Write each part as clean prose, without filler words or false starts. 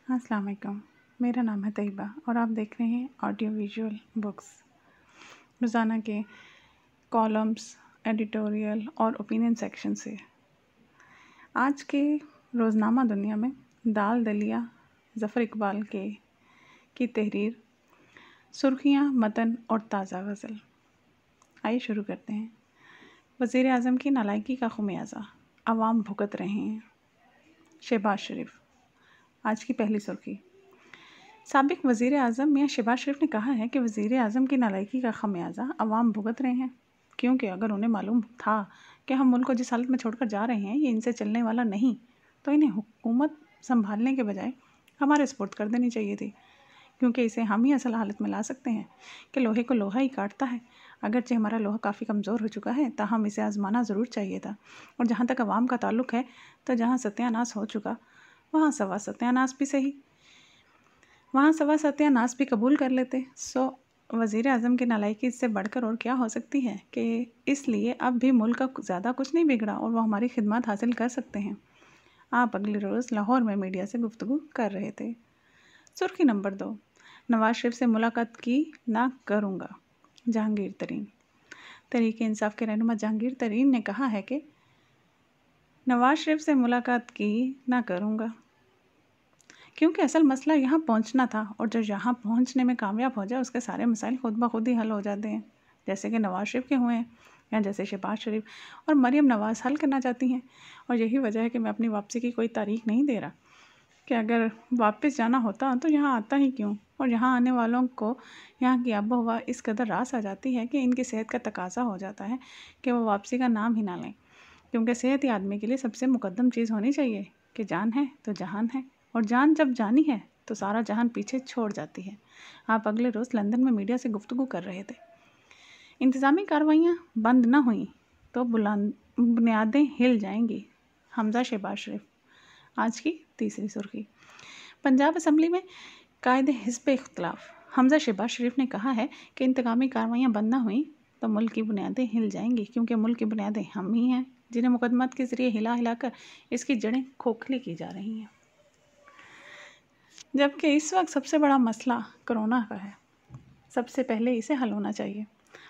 अस्सलाम वालेकुम। मेरा नाम है तैयबा और आप देख रहे हैं ऑडियो विजुअल बुक्स। रोज़ाना के कॉलम्स, एडिटोरियल और ओपिनियन सेक्शन से आज के रोज़नामा दुनिया में दाल दलिया ज़फ़र इकबाल की तहरीर, सुर्खियाँ, मतन और ताज़ा गज़ल। आइए शुरू करते हैं। वज़ीर आज़म की नालायकी का ख़ुमियाज़ा अवाम भुगत रहे हैं। शहबाज शरीफ। आज की पहली सुर्खी। साबिक वज़ीर आज़म मियां शहबाज शरीफ ने कहा है कि वज़ीर आज़म की नालायकी का ख़मियाज़ा अवाम भुगत रहे हैं, क्योंकि अगर उन्हें मालूम था कि हम मुल्क को जिस हालत में छोड़कर जा रहे हैं ये इनसे चलने वाला नहीं, तो इन्हें हुकूमत संभालने के बजाय हमारे सुपुर्द कर देनी चाहिए थी, क्योंकि इसे हम ही असल हालत में ला सकते हैं कि लोहे को लोहा ही काटता है। अगरचे हमारा लोहा काफ़ी कमज़ोर हो चुका है, ताहम इसे आज़माना ज़रूर चाहिए था। और जहाँ तक अवाम का ताल्लुक़ है, तो जहाँ सत्यानाश हो चुका वहाँ सवा सत्यानाश भी सही, वहाँ सवा सत्यानाश भी कबूल कर लेते। वज़ीर आज़म की नालायकी इससे बढ़कर और क्या हो सकती है कि इसलिए अब भी मुल्क का ज़्यादा कुछ नहीं बिगड़ा और वो हमारी खिदमत हासिल कर सकते हैं। आप अगले रोज़ लाहौर में मीडिया से गुफ्तगू कर रहे थे। सुर्खी नंबर 2। नवाज शरीफ से मुलाकात की ना करूँगा। जहांगीर तरीन। तहरीक इंसाफ के रहनुमा जहांगीर तरीन ने कहा है कि नवाज शरीफ से मुलाकात की ना करूँगा, क्योंकि असल मसला यहाँ पहुँचना था और जो यहाँ पहुँचने में कामयाब हो जाए उसके सारे मसाइल खुद ब खुद ही हल हो जाते हैं, जैसे कि नवाज शरीफ के हुए हैं या जैसे शहबाज शरीफ और मरीम नवाज़ हल करना चाहती हैं। और यही वजह है कि मैं अपनी वापसी की कोई तारीख नहीं दे रहा कि अगर वापस जाना होता तो यहाँ आता ही क्यों। और यहाँ आने वालों को यहाँ की आबो हवा इस कदर रास आ जाती है कि इनकी सेहत का तकाजा हो जाता है कि वो वापसी का नाम ही ना लें, क्योंकि सेहत ही आदमी के लिए सबसे मुकद्दम चीज़ होनी चाहिए कि जान है तो जहान है, और जान जब जानी है तो सारा जहान पीछे छोड़ जाती है। आप अगले रोज़ लंदन में मीडिया से गुफ्तगू कर रहे थे। इंतज़ामी कार्रवाइयाँ बंद न हुई तो बुनियादें हिल जाएंगी। हमज़ा शहबाज शरीफ। आज की तीसरी सुर्खी। पंजाब असम्बली में कायदे हिज़्ब इख्तिलाफ। हमज़ा शहबाज शरीफ ने कहा है कि इंतकामी कार्रवाइयाँ बंद न हुई तो मुल्क की बुनियादें हिल जाएंगी, क्योंकि मुल्क की बुनियादें हम ही हैं जिन्हें मुकदमात के ज़रिए हिला हिलाकर इसकी जड़ें खोखली की जा रही हैं। जबकि इस वक्त सबसे बड़ा मसला कोरोना का है, सबसे पहले इसे हल होना चाहिए।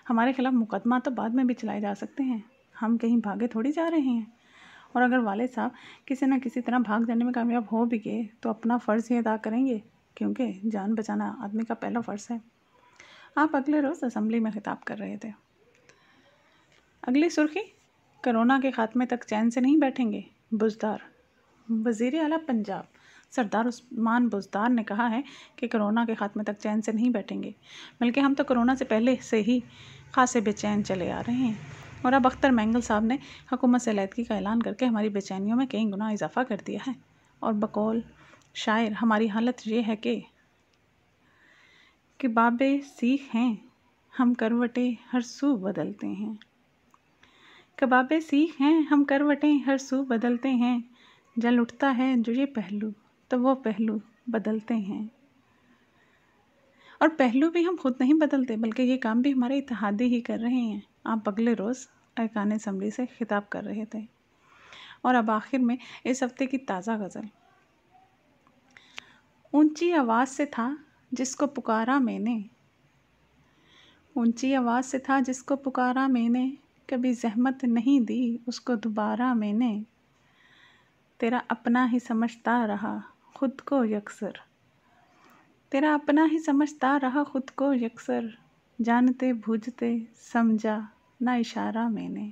हमारे खिलाफ मुकदमा तो बाद में भी चलाए जा सकते हैं, हम कहीं भागे थोड़ी जा रहे हैं। और अगर वाले साहब किसी न किसी तरह भाग जाने में कामयाब हो भी गए तो अपना फ़र्ज़ ही अदा करेंगे, क्योंकि जान बचाना आदमी का पहला फ़र्ज़ है। आप अगले रोज़ असम्बली में खिताब कर रहे थे। अगली सुर्खी। कोरोना के ख़ात्मे तक चैन से नहीं बैठेंगे बुज़दार। वज़ीर आला पंजाब सरदार उस्मान बुज़दार ने कहा है कि कोरोना के ख़ात्मे तक चैन से नहीं बैठेंगे, बल्कि हम तो कोरोना से पहले से ही खासे बेचैन चले आ रहे हैं। और अब अख्तर मैंगल साहब ने हुकूमत से अलहदगी का ऐलान करके हमारी बेचैनियों में कई गुना इजाफ़ा कर दिया है। और बकौल शायर हमारी हालत ये है कि बाबे सीख हैं हम करवटें हर सू बदलते हैं। कबाबे सीख हैं हम करवटें हर सू बदलते हैं, जल उठता है जो ये पहलू तो वो पहलू बदलते हैं। और पहलू भी हम खुद नहीं बदलते, बल्कि ये काम भी हमारे इत्तेहादी ही कर रहे हैं। आप अगले रोज़ अरकान असम्बली से खिताब कर रहे थे। और अब आखिर में इस हफ्ते की ताज़ा गज़ल। ऊंची आवाज़ से था जिसको पुकारा मैंने, ऊंची आवाज़ से था जिसको पुकारा मैंने, कभी ज़हमत नहीं दी उसको दोबारा मैंने, तेरा अपना ही समझता रहा खुद को यकसर, तेरा अपना ही समझता रहा खुद को यकसर, जानते बूझते समझा ना इशारा मैंने,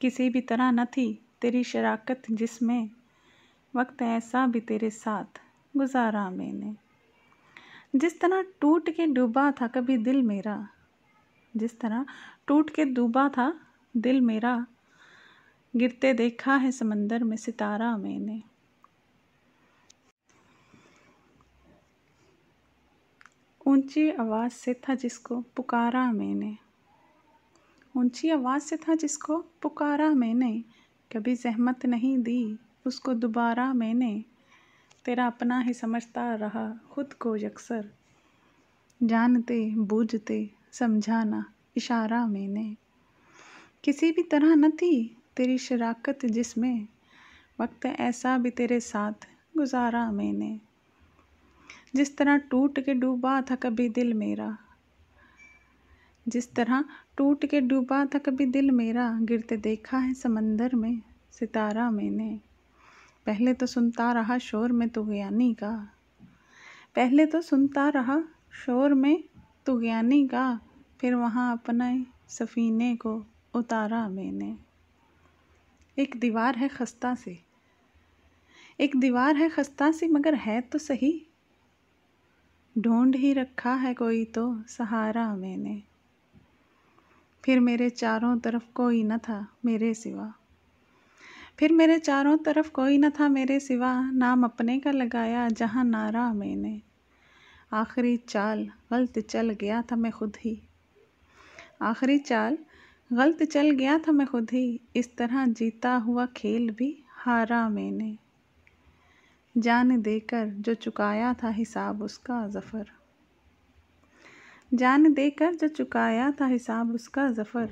किसी भी तरह न थी तेरी शराकत जिसमें, वक्त ऐसा भी तेरे साथ गुजारा मैंने, जिस तरह टूट के डूबा था कभी दिल मेरा, जिस तरह टूट के डूबा था दिल मेरा, गिरते देखा है समंदर में सितारा मैंने। ऊंची आवाज़ से था जिसको पुकारा मैंने, ऊंची आवाज़ से था जिसको पुकारा मैंने, कभी ज़हमत नहीं दी उसको दोबारा मैंने, तेरा अपना ही समझता रहा खुद को यकसर, जानते बूझते समझाना इशारा मैंने, किसी भी तरह न थी तेरी शराकत जिसमें, वक्त ऐसा भी तेरे साथ गुजारा मैंने। जिस तरह टूट के डूबा था कभी दिल मेरा, जिस तरह टूट के डूबा था कभी दिल मेरा, गिरते देखा है समंदर में सितारा मैंने। पहले तो सुनता रहा शोर में तुग़यानी का, पहले तो सुनता रहा शोर में तुग़यानी का, फिर वहाँ अपने सफ़ीने को उतारा मैंने। एक दीवार है खस्ता सी, एक दीवार है खस्ता सी, मगर है तो सही, ढूंढ ही रखा है कोई तो सहारा मैंने। फिर मेरे चारों तरफ कोई न था मेरे सिवा, फिर मेरे चारों तरफ कोई न था मेरे सिवा, नाम अपने का लगाया जहाँ नारा मैंने। आखिरी चाल गलत चल गया था मैं खुद ही, आखिरी चाल गलत चल गया था मैं खुद ही, इस तरह जीता हुआ खेल भी हारा मैंने। जान देकर जो चुकाया था हिसाब उसका ज़फ़र, जान देकर जो चुकाया था हिसाब उसका ज़फ़र,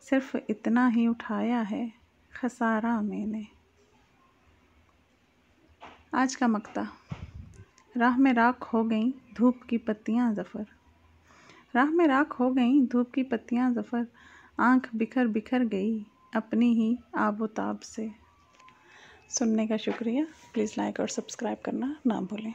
सिर्फ़ इतना ही उठाया है खसारा मैंने। आज का मक्ता। राह में राख हो गईं धूप की पत्तियां ज़फ़र, राह में राख हो गईं धूप की पत्तियां ज़फ़र, आँख बिखर बिखर गई अपनी ही आबोताब से। सुनने का शुक्रिया। प्लीज़ लाइक और सब्सक्राइब करना ना भूलें।